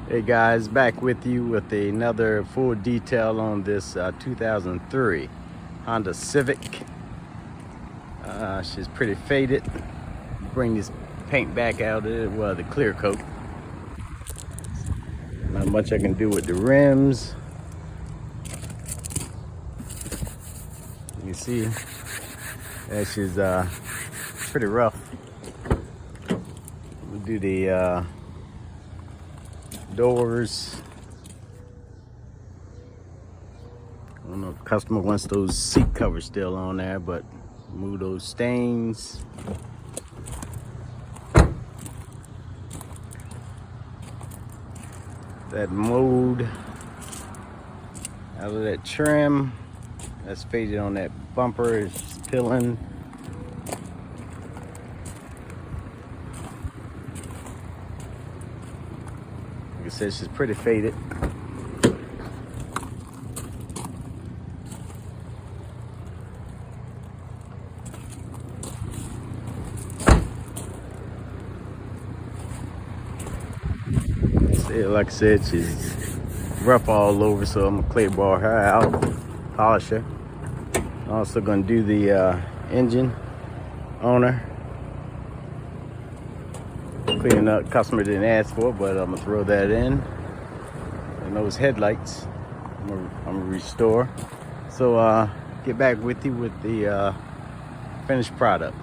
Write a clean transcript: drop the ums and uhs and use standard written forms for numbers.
Hey guys, back with you with another full detail on this 2003 Honda Civic. She's pretty faded. Bring this paint back out of it, well, the clear coat. Not much I can do with the rims. You can see that she's pretty rough. We'll do the doors. I don't know if the customer wants those seat covers still on there, but remove those stains. That mold out of that trim that's faded on that bumper is peeling. Like I said, she's pretty faded. Like I said, she's rough all over, so I'm gonna clay bar her out, polish her. I'm also gonna do the engine on her. Cleaning up, customer didn't ask for it, but I'm gonna throw that in. And those headlights, I'm gonna restore. So get back with you with the finished product.